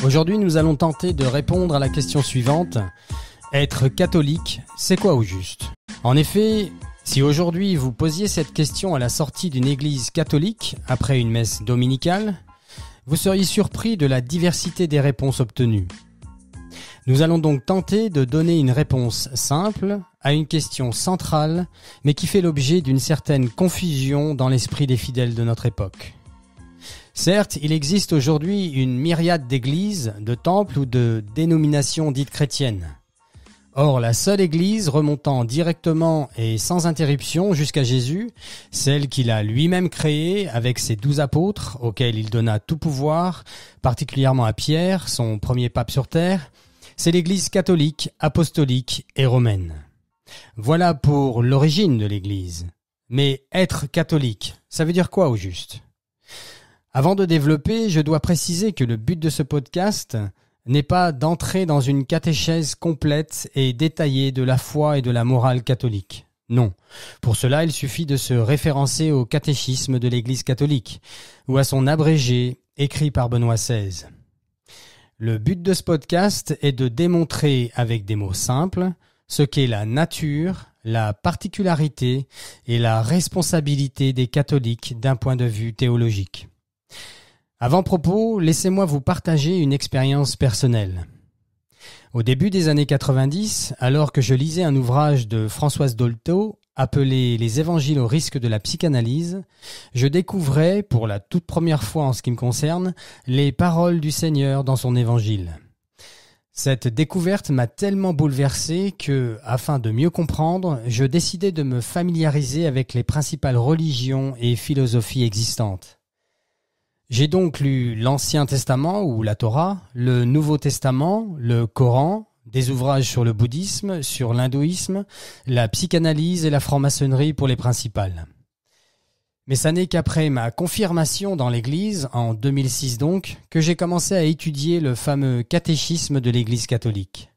Aujourd'hui, nous allons tenter de répondre à la question suivante. Être catholique, c'est quoi au juste ? En effet, si aujourd'hui vous posiez cette question à la sortie d'une église catholique, après une messe dominicale, vous seriez surpris de la diversité des réponses obtenues. Nous allons donc tenter de donner une réponse simple à une question centrale, mais qui fait l'objet d'une certaine confusion dans l'esprit des fidèles de notre époque. Certes, il existe aujourd'hui une myriade d'églises, de temples ou de dénominations dites chrétiennes. Or, la seule église remontant directement et sans interruption jusqu'à Jésus, celle qu'il a lui-même créée avec ses 12 apôtres, auxquels il donna tout pouvoir, particulièrement à Pierre, son premier pape sur terre, c'est l'église catholique, apostolique et romaine. Voilà pour l'origine de l'église. Mais être catholique, ça veut dire quoi au juste ? Avant de développer, je dois préciser que le but de ce podcast n'est pas d'entrer dans une catéchèse complète et détaillée de la foi et de la morale catholique. Non. Pour cela, il suffit de se référencer au catéchisme de l'Église catholique ou à son abrégé écrit par Benoît XVI. Le but de ce podcast est de démontrer avec des mots simples ce qu'est la nature, la particularité et la responsabilité des catholiques d'un point de vue théologique. Avant-propos, laissez-moi vous partager une expérience personnelle. Au début des années 90, alors que je lisais un ouvrage de Françoise Dolto appelé « Les évangiles au risque de la psychanalyse », je découvrais, pour la toute première fois en ce qui me concerne, les paroles du Seigneur dans son évangile. Cette découverte m'a tellement bouleversé que, afin de mieux comprendre, je décidai de me familiariser avec les principales religions et philosophies existantes. J'ai donc lu l'Ancien Testament ou la Torah, le Nouveau Testament, le Coran, des ouvrages sur le bouddhisme, sur l'hindouisme, la psychanalyse et la franc-maçonnerie pour les principales. Mais ça n'est qu'après ma confirmation dans l'Église, en 2006 donc, que j'ai commencé à étudier le fameux catéchisme de l'Église catholique.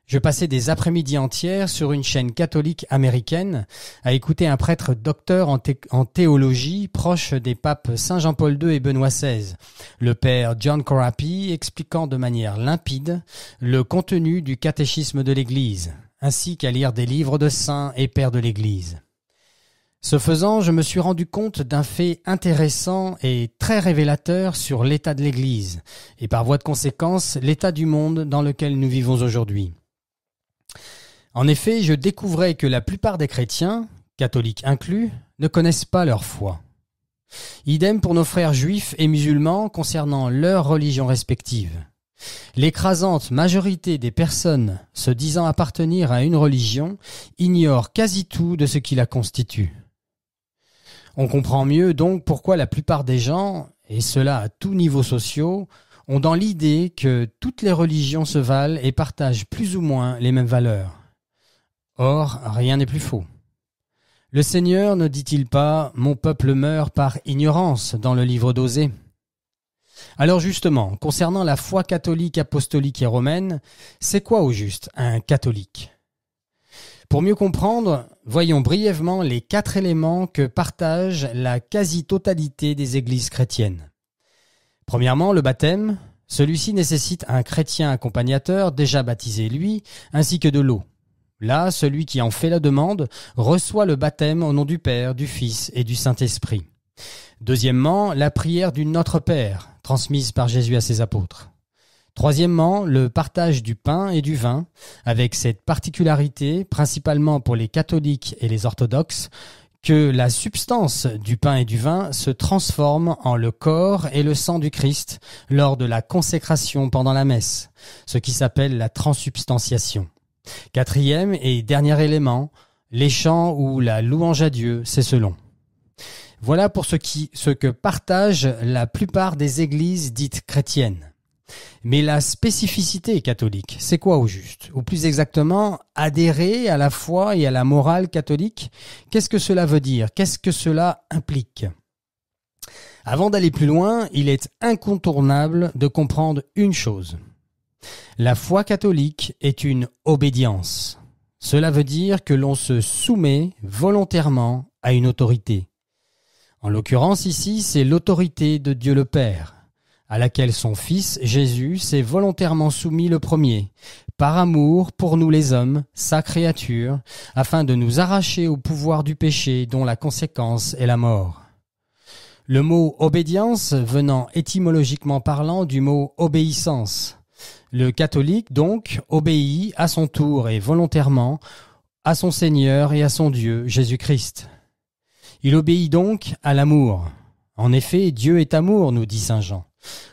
Je passais des après-midi entières sur une chaîne catholique américaine à écouter un prêtre docteur en théologie proche des papes Saint Jean-Paul II et Benoît XVI, le père John Corapi expliquant de manière limpide le contenu du catéchisme de l'Église, ainsi qu'à lire des livres de saints et pères de l'Église. Ce faisant, je me suis rendu compte d'un fait intéressant et très révélateur sur l'état de l'Église, et par voie de conséquence, l'état du monde dans lequel nous vivons aujourd'hui. En effet, je découvrais que la plupart des chrétiens, catholiques inclus, ne connaissent pas leur foi. Idem pour nos frères juifs et musulmans concernant leurs religions respectives. L'écrasante majorité des personnes se disant appartenir à une religion ignorent quasi tout de ce qui la constitue. On comprend mieux donc pourquoi la plupart des gens, et cela à tous niveaux sociaux, ont dans l'idée que toutes les religions se valent et partagent plus ou moins les mêmes valeurs. Or, rien n'est plus faux. Le Seigneur ne dit-il pas « Mon peuple meurt par ignorance » dans le livre d'Osée ? Alors justement, concernant la foi catholique, apostolique et romaine, c'est quoi au juste un catholique ? Pour mieux comprendre, voyons brièvement les 4 éléments que partagent la quasi-totalité des églises chrétiennes. Premièrement, le baptême. Celui-ci nécessite un chrétien accompagnateur déjà baptisé lui, ainsi que de l'eau. Là, celui qui en fait la demande reçoit le baptême au nom du Père, du Fils et du Saint-Esprit. Deuxièmement, la prière du Notre Père, transmise par Jésus à ses apôtres. Troisièmement, le partage du pain et du vin, avec cette particularité, principalement pour les catholiques et les orthodoxes, que la substance du pain et du vin se transforme en le corps et le sang du Christ lors de la consécration pendant la messe, ce qui s'appelle la transsubstantiation. Quatrième et dernier élément, les chants ou la louange à Dieu, c'est selon. Voilà pour ce que partagent la plupart des églises dites chrétiennes. Mais la spécificité catholique, c'est quoi au juste ? Ou plus exactement, adhérer à la foi et à la morale catholique, qu'est-ce que cela veut dire ? Qu'est-ce que cela implique ? Avant d'aller plus loin, il est incontournable de comprendre une chose. La foi catholique est une obédience. Cela veut dire que l'on se soumet volontairement à une autorité. En l'occurrence ici, c'est l'autorité de Dieu le Père, à laquelle son Fils Jésus s'est volontairement soumis le premier, par amour pour nous les hommes, sa créature, afin de nous arracher au pouvoir du péché dont la conséquence est la mort. Le mot obédience venant étymologiquement parlant du mot obéissance. Le catholique donc obéit à son tour et volontairement à son Seigneur et à son Dieu, Jésus-Christ. Il obéit donc à l'amour. En effet, Dieu est amour, nous dit saint Jean.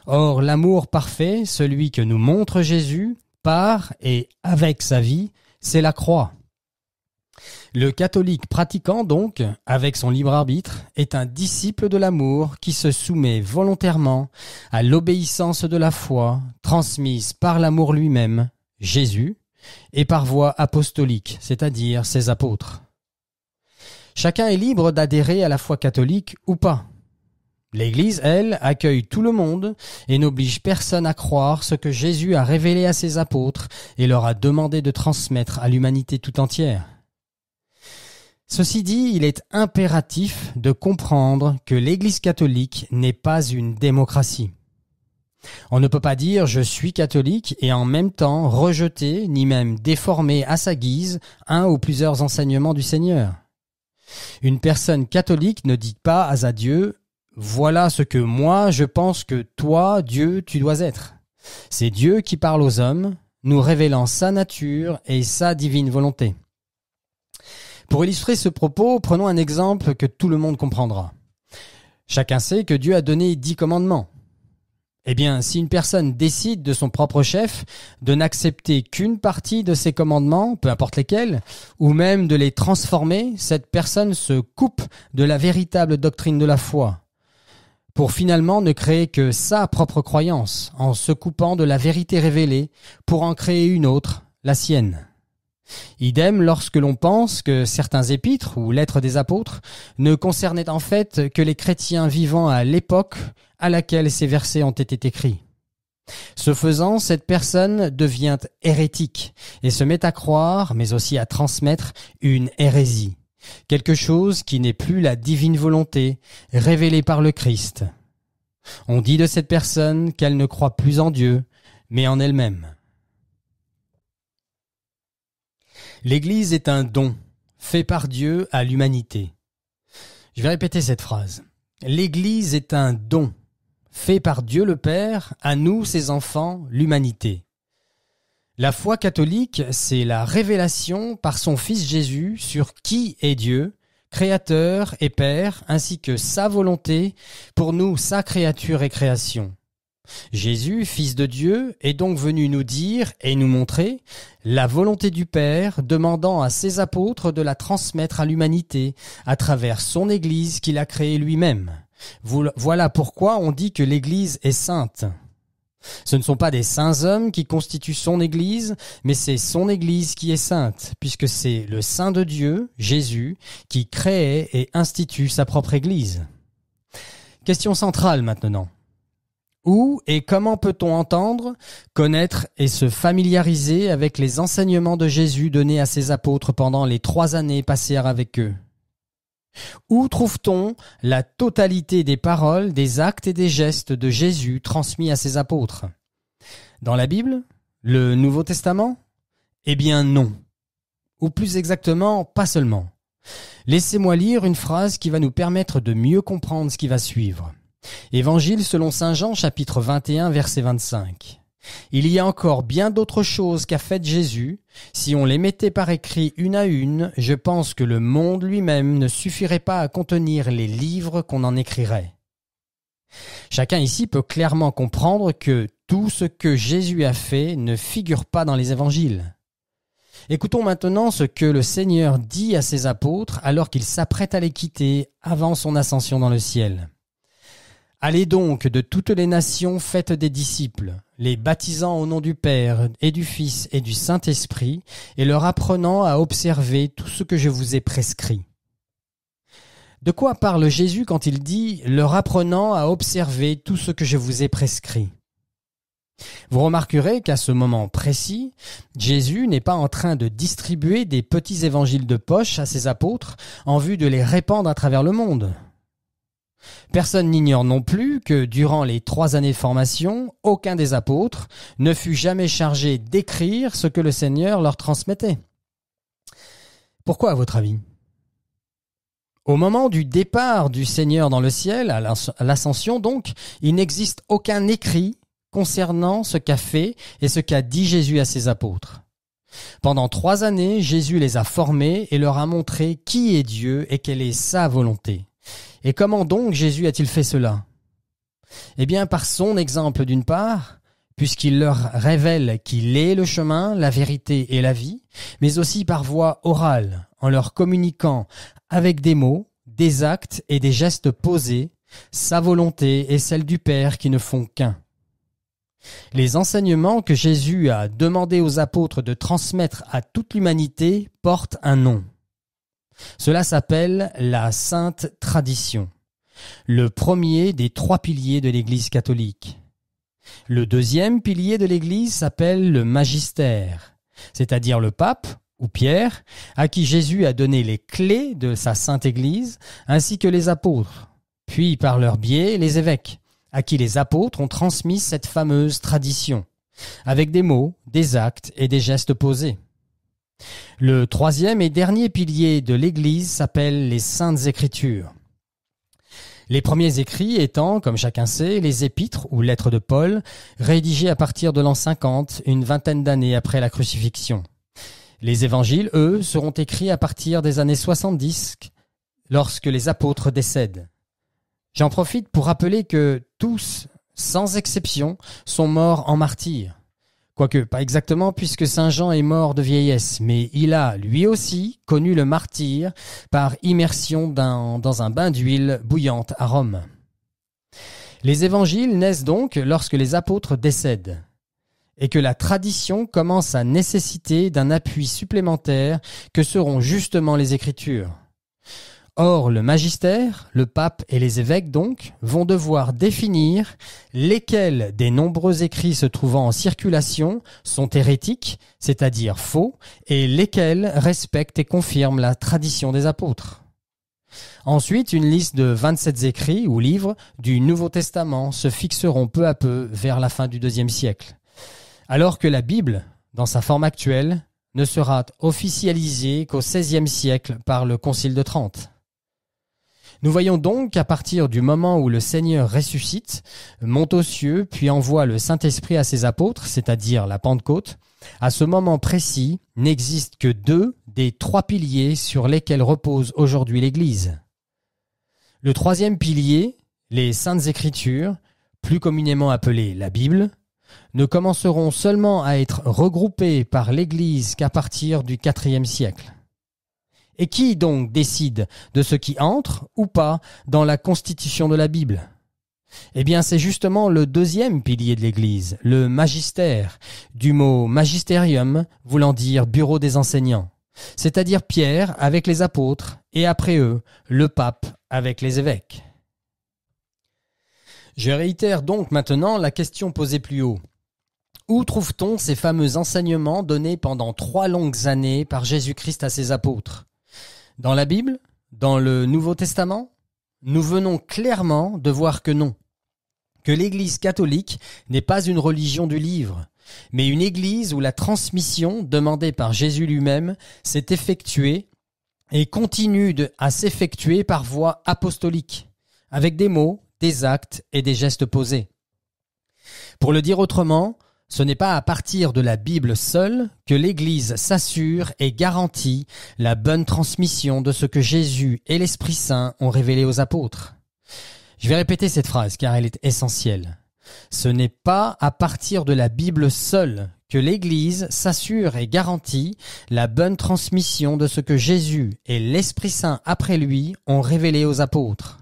Or, l'amour parfait, celui que nous montre Jésus, par et avec sa vie, c'est la croix. Le catholique pratiquant donc, avec son libre arbitre, est un disciple de l'amour qui se soumet volontairement à l'obéissance de la foi transmise par l'amour lui-même, Jésus, et par voie apostolique, c'est-à-dire ses apôtres. Chacun est libre d'adhérer à la foi catholique ou pas. L'Église, elle, accueille tout le monde et n'oblige personne à croire ce que Jésus a révélé à ses apôtres et leur a demandé de transmettre à l'humanité tout entière. Ceci dit, il est impératif de comprendre que l'Église catholique n'est pas une démocratie. On ne peut pas dire « je suis catholique » et en même temps rejeter, ni même déformer à sa guise un ou plusieurs enseignements du Seigneur. Une personne catholique ne dit pas à Dieu « voilà ce que moi je pense que toi, Dieu, tu dois être ». C'est Dieu qui parle aux hommes, nous révélant sa nature et sa divine volonté. Pour illustrer ce propos, prenons un exemple que tout le monde comprendra. Chacun sait que Dieu a donné 10 commandements. Eh bien, si une personne décide de son propre chef de n'accepter qu'une partie de ces commandements, peu importe lesquels, ou même de les transformer, cette personne se coupe de la véritable doctrine de la foi, pour finalement ne créer que sa propre croyance, en se coupant de la vérité révélée pour en créer une autre, la sienne. Idem lorsque l'on pense que certains épîtres ou lettres des apôtres ne concernaient en fait que les chrétiens vivant à l'époque à laquelle ces versets ont été écrits. Ce faisant, cette personne devient hérétique et se met à croire, mais aussi à transmettre, une hérésie, quelque chose qui n'est plus la divine volonté révélée par le Christ. On dit de cette personne qu'elle ne croit plus en Dieu, mais en elle-même. L'Église est un don fait par Dieu à l'humanité. Je vais répéter cette phrase. L'Église est un don fait par Dieu le Père à nous, ses enfants, l'humanité. La foi catholique, c'est la révélation par son Fils Jésus sur qui est Dieu, Créateur et Père, ainsi que sa volonté pour nous, sa créature et création. Jésus, Fils de Dieu, est donc venu nous dire et nous montrer la volonté du Père, demandant à ses apôtres de la transmettre à l'humanité à travers son Église qu'il a créée lui-même. Voilà pourquoi on dit que l'Église est sainte. Ce ne sont pas des saints hommes qui constituent son Église, mais c'est son Église qui est sainte, puisque c'est le Saint de Dieu, Jésus, qui crée et institue sa propre Église. Question centrale maintenant. Où et comment peut-on entendre, connaître et se familiariser avec les enseignements de Jésus donnés à ses apôtres pendant les 3 années passées avec eux? Où trouve-t-on la totalité des paroles, des actes et des gestes de Jésus transmis à ses apôtres? Dans la Bible? Le Nouveau Testament? Eh bien non. Ou plus exactement, pas seulement. Laissez-moi lire une phrase qui va nous permettre de mieux comprendre ce qui va suivre. Évangile selon saint Jean, chapitre 21, verset 25. Il y a encore bien d'autres choses qu'a faites Jésus. Si on les mettait par écrit une à une, je pense que le monde lui-même ne suffirait pas à contenir les livres qu'on en écrirait. Chacun ici peut clairement comprendre que tout ce que Jésus a fait ne figure pas dans les évangiles. Écoutons maintenant ce que le Seigneur dit à ses apôtres alors qu'il s'apprête à les quitter avant son ascension dans le ciel. Allez donc de toutes les nations, faites des disciples, les baptisant au nom du Père et du Fils et du Saint-Esprit, et leur apprenant à observer tout ce que je vous ai prescrit. De quoi parle Jésus quand il dit « leur apprenant à observer tout ce que je vous ai prescrit » ? Vous remarquerez qu'à ce moment précis, Jésus n'est pas en train de distribuer des petits évangiles de poche à ses apôtres en vue de les répandre à travers le monde. Personne n'ignore non plus que durant les 3 années de formation, aucun des apôtres ne fut jamais chargé d'écrire ce que le Seigneur leur transmettait. Pourquoi, à votre avis ? Au moment du départ du Seigneur dans le ciel, à l'ascension donc, il n'existe aucun écrit concernant ce qu'a fait et ce qu'a dit Jésus à ses apôtres. Pendant 3 années, Jésus les a formés et leur a montré qui est Dieu et quelle est sa volonté. Et comment donc Jésus a-t-il fait cela ? Eh bien, par son exemple d'une part, puisqu'il leur révèle qu'il est le chemin, la vérité et la vie, mais aussi par voie orale, en leur communiquant avec des mots, des actes et des gestes posés, sa volonté et celle du Père qui ne font qu'un. Les enseignements que Jésus a demandé aux apôtres de transmettre à toute l'humanité portent un nom. Cela s'appelle la Sainte Tradition, le premier des 3 piliers de l'Église catholique. Le deuxième pilier de l'Église s'appelle le Magistère, c'est-à-dire le pape, ou Pierre, à qui Jésus a donné les clés de sa Sainte Église, ainsi que les apôtres, puis par leur biais les évêques, à qui les apôtres ont transmis cette fameuse tradition, avec des mots, des actes et des gestes posés. Le 3e et dernier pilier de l'Église s'appelle les Saintes Écritures. Les premiers écrits étant, comme chacun sait, les épîtres ou lettres de Paul, rédigées à partir de l'an 50, une vingtaine d'années après la crucifixion. Les évangiles, eux, seront écrits à partir des années 70, lorsque les apôtres décèdent. J'en profite pour rappeler que tous, sans exception, sont morts en martyrs. Quoique, pas exactement, puisque Saint Jean est mort de vieillesse, mais il a, lui aussi, connu le martyre par immersion dans un bain d'huile bouillante à Rome. Les évangiles naissent donc lorsque les apôtres décèdent, et que la tradition commence à nécessiter d'un appui supplémentaire que seront justement les Écritures. Or, le magistère, le pape et les évêques donc, vont devoir définir lesquels des nombreux écrits se trouvant en circulation sont hérétiques, c'est-à-dire faux, et lesquels respectent et confirment la tradition des apôtres. Ensuite, une liste de 27 écrits ou livres du Nouveau Testament se fixeront peu à peu vers la fin du IIe siècle, alors que la Bible, dans sa forme actuelle, ne sera officialisée qu'au XVIe siècle par le Concile de Trente. Nous voyons donc qu'à partir du moment où le Seigneur ressuscite, monte aux cieux, puis envoie le Saint-Esprit à ses apôtres, c'est-à-dire la Pentecôte, à ce moment précis, n'existent que 2 des 3 piliers sur lesquels repose aujourd'hui l'Église. Le 3e pilier, les Saintes Écritures, plus communément appelées la Bible, ne commenceront seulement à être regroupées par l'Église qu'à partir du IVe siècle. Et qui donc décide de ce qui entre ou pas dans la constitution de la Bible ? Eh bien, c'est justement le 2e pilier de l'Église, le magistère, du mot magisterium voulant dire bureau des enseignants, c'est-à-dire Pierre avec les apôtres et après eux, le pape avec les évêques. Je réitère donc maintenant la question posée plus haut. Où trouve-t-on ces fameux enseignements donnés pendant 3 longues années par Jésus-Christ à ses apôtres ? Dans la Bible ? Dans le Nouveau Testament ? Nous venons clairement de voir que non. Que l'Église catholique n'est pas une religion du livre, mais une Église où la transmission demandée par Jésus lui-même s'est effectuée et continue à s'effectuer par voie apostolique, avec des mots, des actes et des gestes posés. Pour le dire autrement, ce n'est pas à partir de la Bible seule que l'Église s'assure et garantit la bonne transmission de ce que Jésus et l'Esprit Saint ont révélé aux apôtres. Je vais répéter cette phrase car elle est essentielle. Ce n'est pas à partir de la Bible seule que l'Église s'assure et garantit la bonne transmission de ce que Jésus et l'Esprit Saint après lui ont révélé aux apôtres.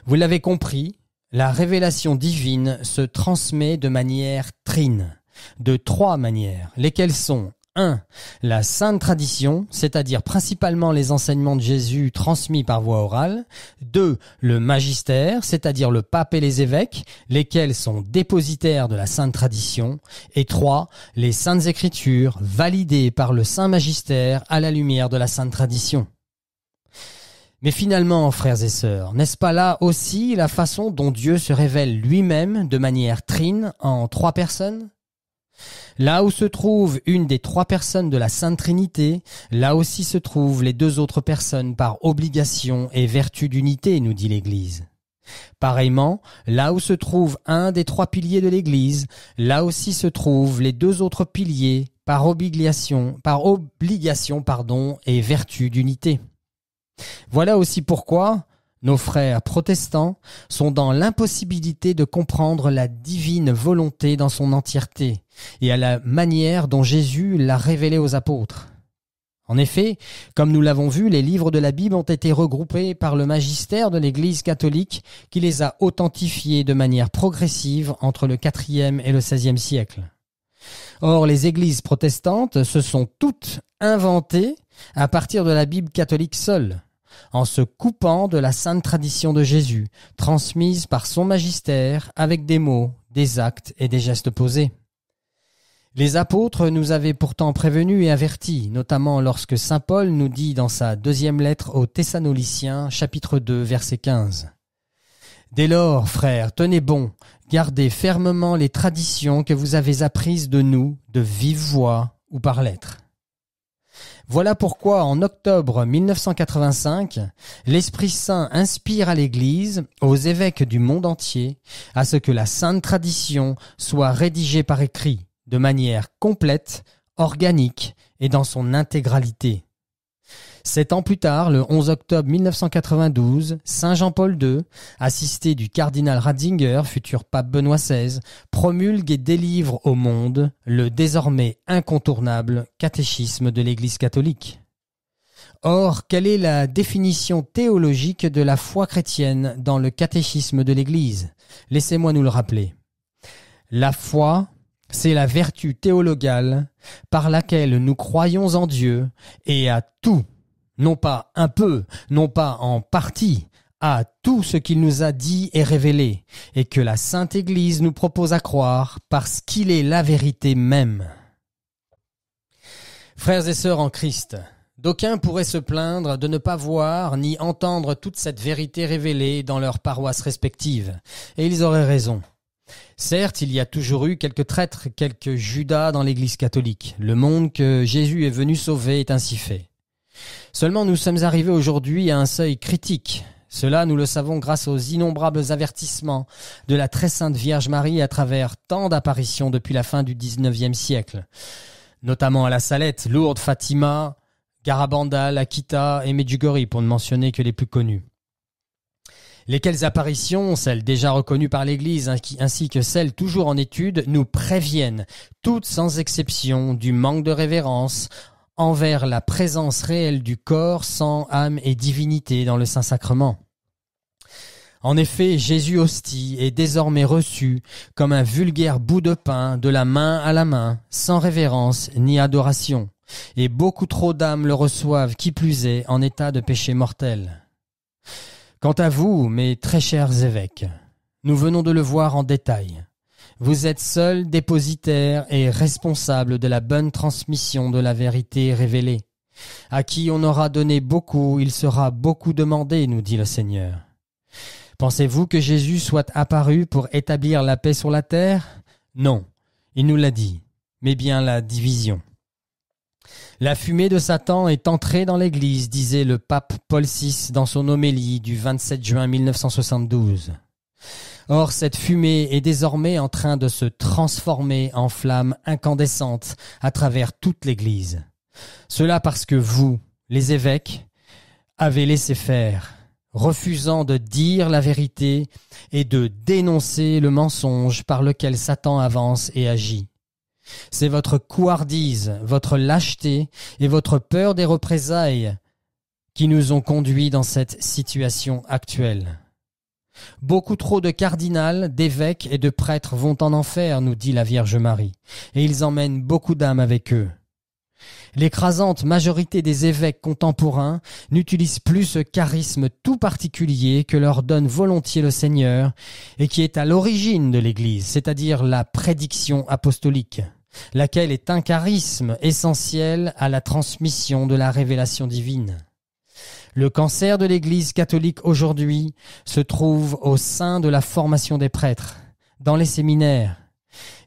Vous l'avez compris, la révélation divine se transmet de manière trine, de 3 manières, lesquelles sont 1. La Sainte Tradition, c'est-à-dire principalement les enseignements de Jésus transmis par voie orale. 2. Le Magistère, c'est-à-dire le pape et les évêques, lesquels sont dépositaires de la Sainte Tradition. Et 3. Les Saintes Écritures, validées par le Saint Magistère à la lumière de la Sainte Tradition. Mais finalement, frères et sœurs, n'est-ce pas là aussi la façon dont Dieu se révèle lui-même de manière trine en trois personnes ? Là où se trouve une des trois personnes de la Sainte Trinité, là aussi se trouvent les deux autres personnes par obligation et vertu d'unité, nous dit l'Église. Pareillement, là où se trouve un des trois piliers de l'Église, là aussi se trouvent les deux autres piliers par obligation, et vertu d'unité. Voilà aussi pourquoi nos frères protestants sont dans l'impossibilité de comprendre la divine volonté dans son entièreté et à la manière dont Jésus l'a révélée aux apôtres. En effet, comme nous l'avons vu, les livres de la Bible ont été regroupés par le magistère de l'Église catholique qui les a authentifiés de manière progressive entre le IVe et le XVIe siècle. Or, les églises protestantes se sont toutes inventées à partir de la Bible catholique seule, en se coupant de la sainte tradition de Jésus, transmise par son magistère avec des mots, des actes et des gestes posés. Les apôtres nous avaient pourtant prévenus et avertis, notamment lorsque saint Paul nous dit dans sa deuxième lettre aux Thessaloniciens, chapitre 2, verset 15. « Dès lors, frères, tenez bon, gardez fermement les traditions que vous avez apprises de nous, de vive voix ou par lettres. » Voilà pourquoi, en octobre 1985, l'Esprit Saint inspire à l'Église, aux évêques du monde entier, à ce que la sainte tradition soit rédigée par écrit, de manière complète, organique et dans son intégralité. 7 ans plus tard, le 11 octobre 1992, Saint Jean-Paul II, assisté du cardinal Ratzinger, futur pape Benoît XVI, promulgue et délivre au monde le désormais incontournable catéchisme de l'Église catholique. Or, quelle est la définition théologique de la foi chrétienne dans le catéchisme de l'Église ? Laissez-moi nous le rappeler. La foi, c'est la vertu théologale par laquelle nous croyons en Dieu et à tout, non pas un peu, non pas en partie, à tout ce qu'il nous a dit et révélé, et que la Sainte Église nous propose à croire parce qu'il est la vérité même. Frères et sœurs en Christ, d'aucuns pourraient se plaindre de ne pas voir ni entendre toute cette vérité révélée dans leurs paroisses respectives, et ils auraient raison. Certes, il y a toujours eu quelques traîtres, quelques Judas dans l'Église catholique. Le monde que Jésus est venu sauver est ainsi fait. Seulement nous sommes arrivés aujourd'hui à un seuil critique. Cela, nous le savons grâce aux innombrables avertissements de la très sainte Vierge Marie à travers tant d'apparitions depuis la fin du XIXe siècle, notamment à la Salette, Lourdes, Fatima, Garabandal, Akita et Medjugorje, pour ne mentionner que les plus connus. Lesquelles apparitions, celles déjà reconnues par l'Église ainsi que celles toujours en étude, nous préviennent, toutes sans exception, du manque de révérence envers la présence réelle du corps, sang, âme et divinité dans le Saint-Sacrement. En effet, Jésus hostie est désormais reçu comme un vulgaire bout de pain de la main à la main, sans révérence ni adoration, et beaucoup trop d'âmes le reçoivent, qui plus est, en état de péché mortel. Quant à vous, mes très chers évêques, nous venons de le voir en détail. Vous êtes seuls dépositaires et responsables de la bonne transmission de la vérité révélée. À qui on aura donné beaucoup, il sera beaucoup demandé, nous dit le Seigneur. Pensez-vous que Jésus soit apparu pour établir la paix sur la terre ? Non, il nous l'a dit, mais bien la division. La fumée de Satan est entrée dans l'Église, disait le pape Paul VI dans son homélie du 27 juin 1972. Or, cette fumée est désormais en train de se transformer en flamme incandescente à travers toute l'Église. Cela parce que vous, les évêques, avez laissé faire, refusant de dire la vérité et de dénoncer le mensonge par lequel Satan avance et agit. C'est votre couardise, votre lâcheté et votre peur des représailles qui nous ont conduits dans cette situation actuelle. Beaucoup trop de cardinals, d'évêques et de prêtres vont en enfer, nous dit la Vierge Marie, et ils emmènent beaucoup d'âmes avec eux. L'écrasante majorité des évêques contemporains n'utilisent plus ce charisme tout particulier que leur donne volontiers le Seigneur et qui est à l'origine de l'Église, c'est-à-dire la prédiction apostolique, laquelle est un charisme essentiel à la transmission de la révélation divine. Le cancer de l'Église catholique aujourd'hui se trouve au sein de la formation des prêtres, dans les séminaires.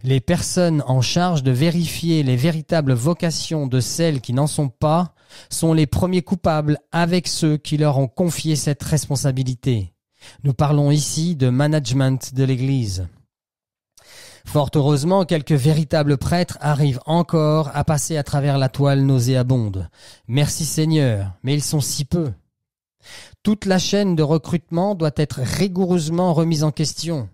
Les personnes en charge de vérifier les véritables vocations de celles qui n'en sont pas sont les premiers coupables avec ceux qui leur ont confié cette responsabilité. Nous parlons ici de management de l'Église. Fort heureusement, quelques véritables prêtres arrivent encore à passer à travers la toile nauséabonde. Merci Seigneur, mais ils sont si peu. Toute la chaîne de recrutement doit être rigoureusement remise en question.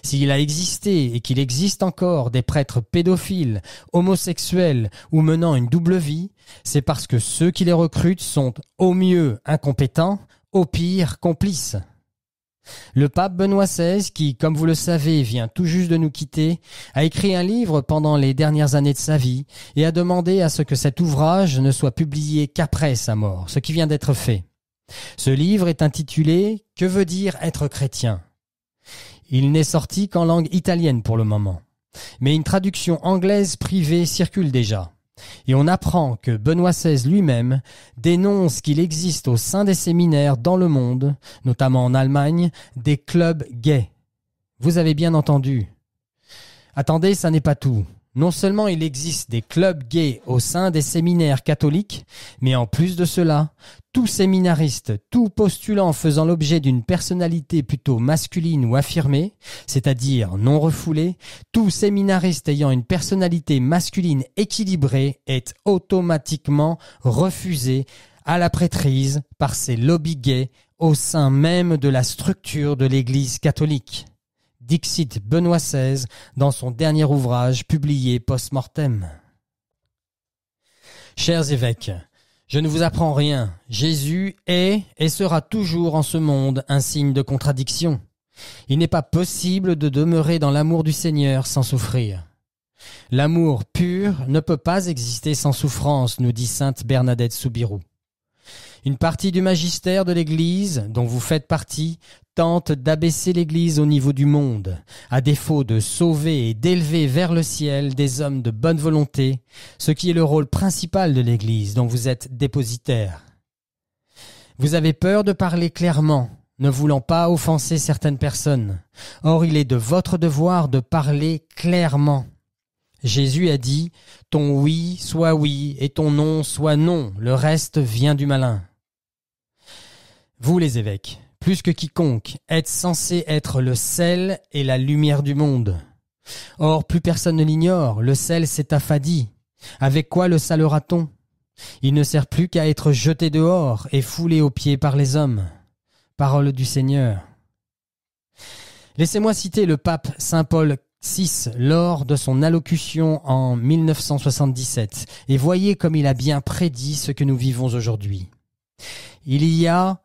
S'il a existé et qu'il existe encore des prêtres pédophiles, homosexuels ou menant une double vie, c'est parce que ceux qui les recrutent sont au mieux incompétents, au pire complices. Le pape Benoît XVI, qui, comme vous le savez, vient tout juste de nous quitter, a écrit un livre pendant les dernières années de sa vie et a demandé à ce que cet ouvrage ne soit publié qu'après sa mort, ce qui vient d'être fait. Ce livre est intitulé « Que veut dire être chrétien ?» Il n'est sorti qu'en langue italienne pour le moment, mais une traduction anglaise privée circule déjà. Et on apprend que Benoît XVI lui-même dénonce qu'il existe au sein des séminaires dans le monde, notamment en Allemagne, des clubs gays. Vous avez bien entendu. Attendez, ça n'est pas tout. Non seulement il existe des clubs gays au sein des séminaires catholiques, mais en plus de cela, tout séminariste, tout postulant faisant l'objet d'une personnalité plutôt masculine ou affirmée, c'est-à-dire non refoulée, tout séminariste ayant une personnalité masculine équilibrée est automatiquement refusé à la prêtrise par ces lobbies gays au sein même de la structure de l'Église catholique. Dixit Benoît XVI dans son dernier ouvrage publié post-mortem. Chers évêques, je ne vous apprends rien. Jésus est et sera toujours en ce monde un signe de contradiction. Il n'est pas possible de demeurer dans l'amour du Seigneur sans souffrir. L'amour pur ne peut pas exister sans souffrance, nous dit sainte Bernadette Soubirous. Une partie du magistère de l'Église, dont vous faites partie, tente d'abaisser l'Église au niveau du monde, à défaut de sauver et d'élever vers le ciel des hommes de bonne volonté, ce qui est le rôle principal de l'Église dont vous êtes dépositaire. Vous avez peur de parler clairement, ne voulant pas offenser certaines personnes. Or, il est de votre devoir de parler clairement. Jésus a dit « Ton oui soit oui et ton non soit non, le reste vient du malin ». Vous les évêques, plus que quiconque, êtes censés être le sel et la lumière du monde. Or, plus personne ne l'ignore, le sel s'est affadi. Avec quoi le salera-t-on ? Il ne sert plus qu'à être jeté dehors et foulé aux pieds par les hommes. Parole du Seigneur. Laissez-moi citer le pape Saint Paul VI lors de son allocution en 1977 et voyez comme il a bien prédit ce que nous vivons aujourd'hui. Il y a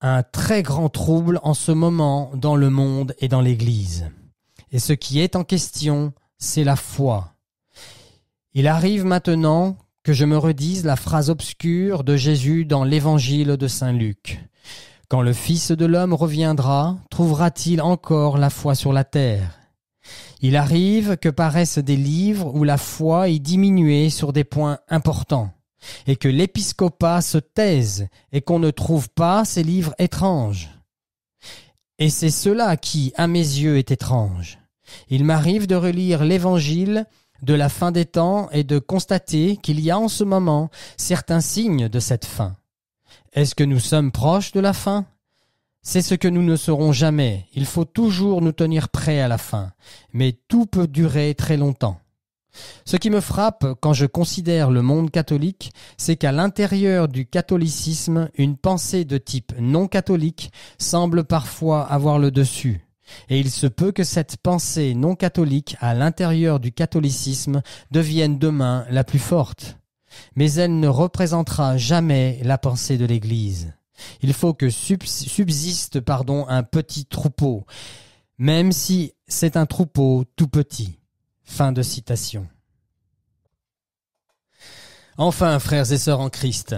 un très grand trouble en ce moment dans le monde et dans l'Église. Et ce qui est en question, c'est la foi. Il arrive maintenant que je me redise la phrase obscure de Jésus dans l'Évangile de Saint Luc. « Quand le Fils de l'homme reviendra, trouvera-t-il encore la foi sur la terre ?» Il arrive que paraissent des livres où la foi est diminuée sur des points importants, et que l'épiscopat se taise et qu'on ne trouve pas ces livres étranges. Et c'est cela qui, à mes yeux, est étrange. Il m'arrive de relire l'Évangile de la fin des temps et de constater qu'il y a en ce moment certains signes de cette fin. Est-ce que nous sommes proches de la fin ? C'est ce que nous ne serons jamais. Il faut toujours nous tenir prêts à la fin. Mais tout peut durer très longtemps. Ce qui me frappe quand je considère le monde catholique, c'est qu'à l'intérieur du catholicisme, une pensée de type non catholique semble parfois avoir le dessus. Et il se peut que cette pensée non catholique à l'intérieur du catholicisme devienne demain la plus forte. Mais elle ne représentera jamais la pensée de l'Église. Il faut que subsiste un petit troupeau, même si c'est un troupeau tout petit. Fin de citation. Enfin, frères et sœurs en Christ,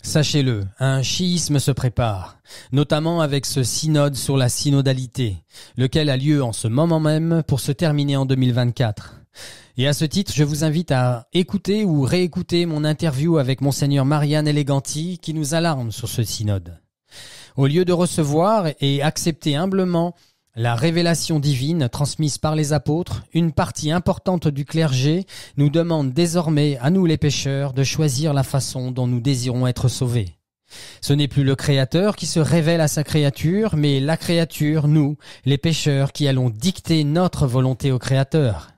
sachez-le, un chiisme se prépare, notamment avec ce synode sur la synodalité, lequel a lieu en ce moment même pour se terminer en 2024. Et à ce titre, je vous invite à écouter ou réécouter mon interview avec Monseigneur Marianne Eleganti qui nous alarme sur ce synode. Au lieu de recevoir et accepter humblement la révélation divine transmise par les apôtres, une partie importante du clergé nous demande désormais, à nous les pécheurs, de choisir la façon dont nous désirons être sauvés. Ce n'est plus le Créateur qui se révèle à sa créature, mais la créature, nous, les pécheurs, qui allons dicter notre volonté au Créateur.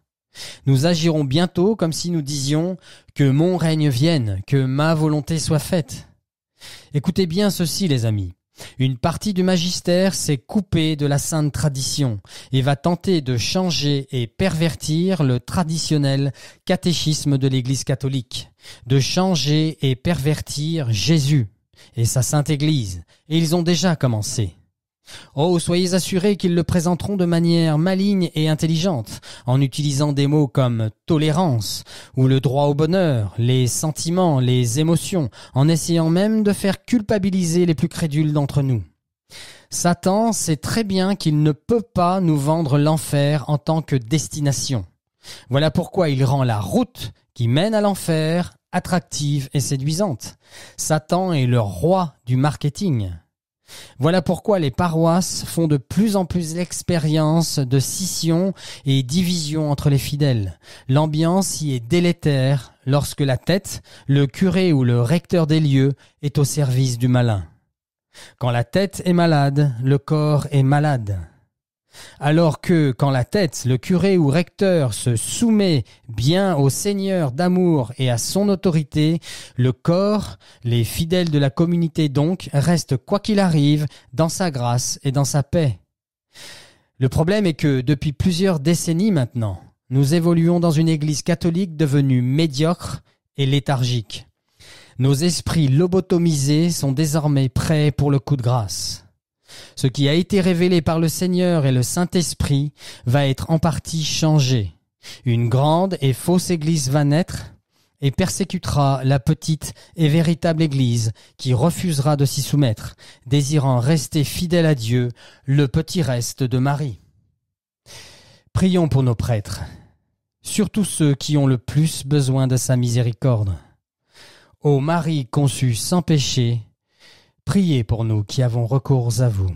Nous agirons bientôt comme si nous disions « que mon règne vienne, que ma volonté soit faite ». Écoutez bien ceci, les amis. Une partie du magistère s'est coupée de la sainte tradition et va tenter de changer et pervertir le traditionnel catéchisme de l'Église catholique, de changer et pervertir Jésus et sa sainte Église, et ils ont déjà commencé. Oh, soyez assurés qu'ils le présenteront de manière maligne et intelligente, en utilisant des mots comme tolérance, ou le droit au bonheur, les sentiments, les émotions, en essayant même de faire culpabiliser les plus crédules d'entre nous. Satan sait très bien qu'il ne peut pas nous vendre l'enfer en tant que destination. Voilà pourquoi il rend la route qui mène à l'enfer attractive et séduisante. Satan est le roi du marketing. Voilà pourquoi les paroisses font de plus en plus l'expérience de scission et division entre les fidèles. L'ambiance y est délétère lorsque la tête, le curé ou le recteur des lieux, est au service du malin. Quand la tête est malade, le corps est malade. Alors que, quand la tête, le curé ou recteur se soumet bien au Seigneur d'amour et à son autorité, le corps, les fidèles de la communauté donc, restent quoi qu'il arrive dans sa grâce et dans sa paix. Le problème est que, depuis plusieurs décennies maintenant, nous évoluons dans une église catholique devenue médiocre et léthargique. Nos esprits lobotomisés sont désormais prêts pour le coup de grâce. Ce qui a été révélé par le Seigneur et le Saint-Esprit va être en partie changé. Une grande et fausse église va naître et persécutera la petite et véritable église qui refusera de s'y soumettre, désirant rester fidèle à Dieu, le petit reste de Marie. Prions pour nos prêtres, surtout ceux qui ont le plus besoin de sa miséricorde. Ô Marie conçue sans péché, priez pour nous qui avons recours à vous.